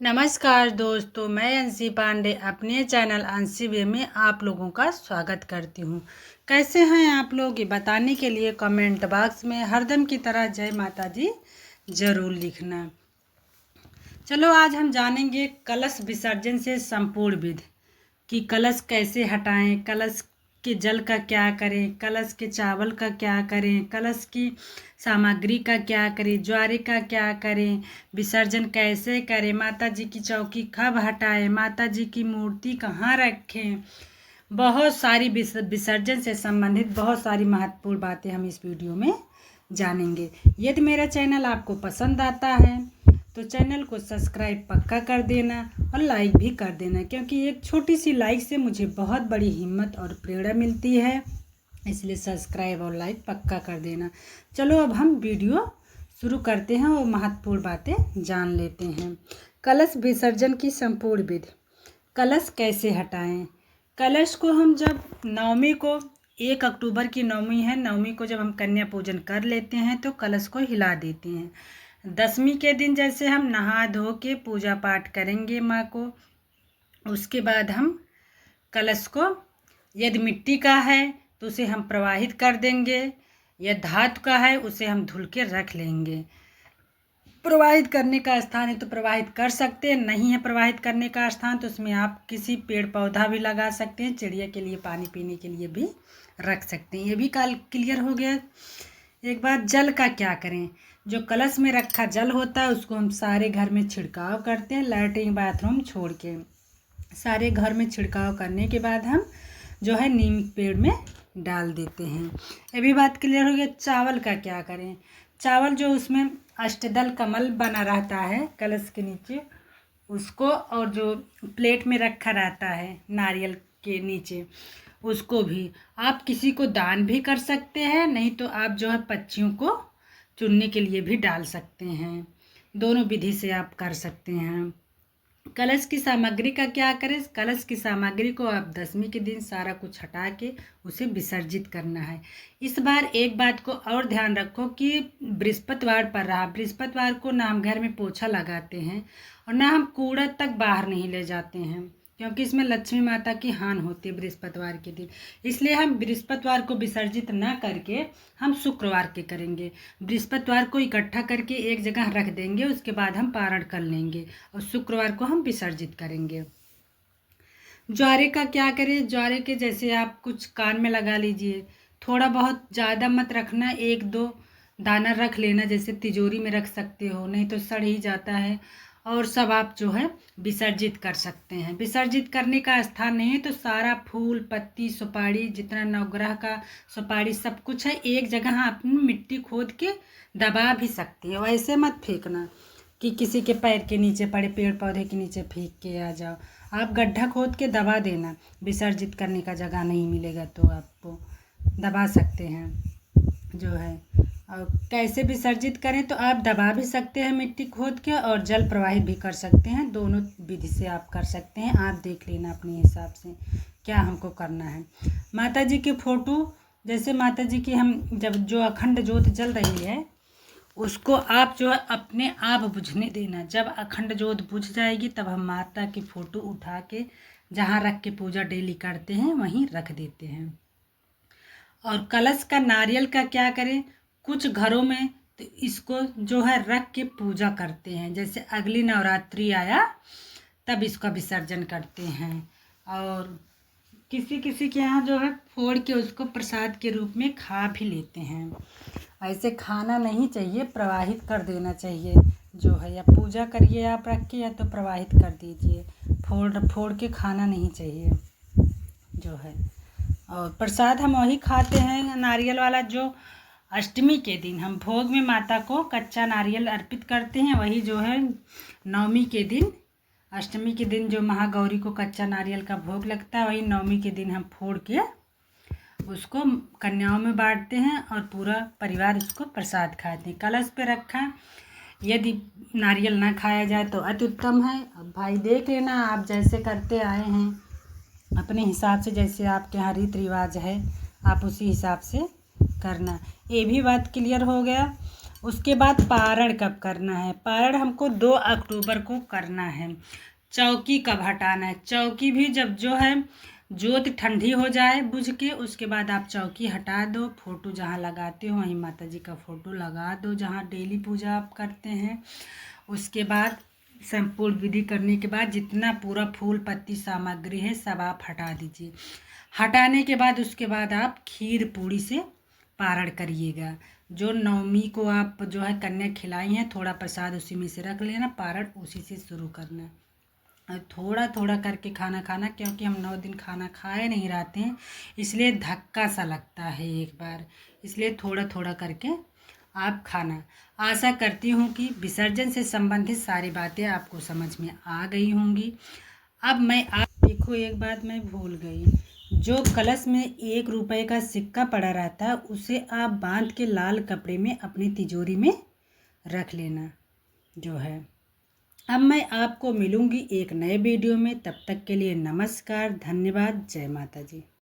नमस्कार दोस्तों, मैं अंशी पांडे अपने चैनल अंशी वे में आप लोगों का स्वागत करती हूँ। कैसे हैं आप लोग, ये बताने के लिए कमेंट बॉक्स में हरदम की तरह जय माता दी जरूर लिखना। चलो आज हम जानेंगे कलश विसर्जन से संपूर्ण विधि कि कलश कैसे हटाएं, कलश के जल का क्या करें, कलश के चावल का क्या करें, कलश की सामग्री का क्या करें, ज्वारे का क्या करें, विसर्जन कैसे करें, माता जी की चौकी कब हटाएं, माता जी की मूर्ति कहाँ रखें। बहुत सारी विसर्जन से संबंधित बहुत सारी महत्वपूर्ण बातें हम इस वीडियो में जानेंगे। यदि मेरा चैनल आपको पसंद आता है तो चैनल को सब्सक्राइब पक्का कर देना और लाइक भी कर देना, क्योंकि एक छोटी सी लाइक से मुझे बहुत बड़ी हिम्मत और प्रेरणा मिलती है, इसलिए सब्सक्राइब और लाइक पक्का कर देना। चलो अब हम वीडियो शुरू करते हैं और महत्वपूर्ण बातें जान लेते हैं। कलश विसर्जन की संपूर्ण विधि। कलश कैसे हटाएं। कलश को हम जब नवमी को 1 अक्टूबर की नवमी है, नवमी को जब हम कन्या पूजन कर लेते हैं तो कलश को हिला देते हैं। दशमी के दिन जैसे हम नहा धो के पूजा पाठ करेंगे माँ को, उसके बाद हम कलश को, यदि मिट्टी का है तो उसे हम प्रवाहित कर देंगे, या धातु का है उसे हम धुल के रख लेंगे। प्रवाहित करने का स्थान है तो प्रवाहित कर सकते हैं, नहीं है प्रवाहित करने का स्थान तो उसमें आप किसी पेड़ पौधा भी लगा सकते हैं, चिड़िया के लिए पानी पीने के लिए भी रख सकते हैं। ये भी क्लियर हो गया। एक बात, जल का क्या करें। जो कलश में रखा जल होता है उसको हम सारे घर में छिड़काव करते हैं, लैट्रिन बाथरूम छोड़ के सारे घर में छिड़काव करने के बाद हम जो है नीम पेड़ में डाल देते हैं। ये भी बात क्लियर हो गया। चावल का क्या करें। चावल जो उसमें अष्टदल कमल बना रहता है कलश के नीचे, उसको, और जो प्लेट में रखा रहता है नारियल के नीचे, उसको भी आप किसी को दान भी कर सकते हैं, नहीं तो आप जो है पक्षियों को चुनने के लिए भी डाल सकते हैं। दोनों विधि से आप कर सकते हैं। कलश की सामग्री का क्या करें। कलश की सामग्री को आप दशमी के दिन सारा कुछ हटा के उसे विसर्जित करना है। इस बार एक बात को और ध्यान रखो कि बृहस्पतिवार पर रहा, बृहस्पतिवार को ना हम घर में पोछा लगाते हैं और ना हम कूड़ा तक बाहर नहीं ले जाते हैं, क्योंकि इसमें लक्ष्मी माता की हानि होती है बृहस्पतिवार के दिन। इसलिए हम बृहस्पतिवार को विसर्जित ना करके हम शुक्रवार के करेंगे। बृहस्पतिवार को इकट्ठा करके एक जगह रख देंगे, उसके बाद हम पारण कर लेंगे और शुक्रवार को हम विसर्जित करेंगे। ज्वारे का क्या करें। ज्वारे के जैसे आप कुछ कान में लगा लीजिए, थोड़ा बहुत, ज़्यादा मत रखना, 1-2 दाना रख लेना, जैसे तिजोरी में रख सकते हो, नहीं तो सड़ ही जाता है। और सब आप जो है विसर्जित कर सकते हैं। विसर्जित करने का स्थान नहीं है तो सारा फूल पत्ती सुपारी, जितना नवग्रह का सुपारी सब कुछ है, एक जगह आप मिट्टी खोद के दबा भी सकती है। वैसे मत फेंकना कि किसी के पैर के नीचे पड़े, पेड़ पौधे के नीचे फेंक के आ जाओ। आप गड्ढा खोद के दबा देना, विसर्जित करने का जगह नहीं मिलेगा तो आपको दबा सकते हैं जो है। और कैसे विसर्जित करें, तो आप दबा भी सकते हैं मिट्टी खोद के और जल प्रवाहित भी कर सकते हैं। दोनों विधि से आप कर सकते हैं। आप देख लेना अपने हिसाब से क्या हमको करना है। माता जी के फोटो, जैसे माता जी की हम जब जो अखंड ज्योत जल रही है उसको आप जो है अपने आप बुझने देना। जब अखंड ज्योत बुझ जाएगी तब हम माता की फ़ोटो उठा के जहाँ रख के पूजा डेली करते हैं वहीं रख देते हैं। और कलश का नारियल का क्या करें। कुछ घरों में तो इसको जो है रख के पूजा करते हैं, जैसे अगली नवरात्रि आया तब इसका विसर्जन करते हैं। और किसी किसी के यहाँ जो है फोड़ के उसको प्रसाद के रूप में खा भी लेते हैं। ऐसे खाना नहीं चाहिए, प्रवाहित कर देना चाहिए जो है, या पूजा करिए आप रख के, या तो प्रवाहित कर दीजिए। फोड़ के खाना नहीं चाहिए जो है। और प्रसाद हम वही खाते हैं नारियल वाला, जो अष्टमी के दिन हम भोग में माता को कच्चा नारियल अर्पित करते हैं, वही जो है नवमी के दिन, अष्टमी के दिन जो महागौरी को कच्चा नारियल का भोग लगता है, वही नवमी के दिन हम फोड़ के उसको कन्याओं में बांटते हैं और पूरा परिवार उसको प्रसाद खाते हैं। कलश पे रखा, यदि नारियल ना खाया जाए तो अति उत्तम है। अब भाई देख लेना, आप जैसे करते आए हैं अपने हिसाब से, जैसे आपके यहाँ रीति रिवाज है आप उसी हिसाब से करना। ये भी बात क्लियर हो गया। उसके बाद पारण कब करना है? पारण हमको 2 अक्टूबर को करना है। चौकी कब हटाना है? चौकी भी जब जो है जोत ठंडी हो जाए बुझ के, उसके बाद आप चौकी हटा दो। फ़ोटो जहाँ लगाते हो वहीं माता जी का फ़ोटो लगा दो जहाँ डेली पूजा आप करते हैं। उसके बाद संपूर्ण विधि करने के बाद जितना पूरा फूल पत्ती सामग्री है सब आप हटा दीजिए। हटाने के बाद उसके बाद आप खीर पूड़ी से पारण करिएगा। जो नवमी को आप जो है कन्या खिलाई हैं, थोड़ा प्रसाद उसी में से रख लेना, पारण उसी से शुरू करना है। और थोड़ा थोड़ा करके खाना खाना, क्योंकि हम 9 दिन खाना खाए नहीं रहते हैं, इसलिए धक्का सा लगता है एक बार, इसलिए थोड़ा थोड़ा करके आप खाना। आशा करती हूँ कि विसर्जन से संबंधित सारी बातें आपको समझ में आ गई होंगी। अब मैं आप देखो, एक बात मैं भूल गई, जो कलश में 1 रुपए का सिक्का पड़ा रहता है उसे आप बांध के लाल कपड़े में अपनी तिजोरी में रख लेना जो है। अब मैं आपको मिलूंगी एक नए वीडियो में, तब तक के लिए नमस्कार, धन्यवाद, जय माता जी।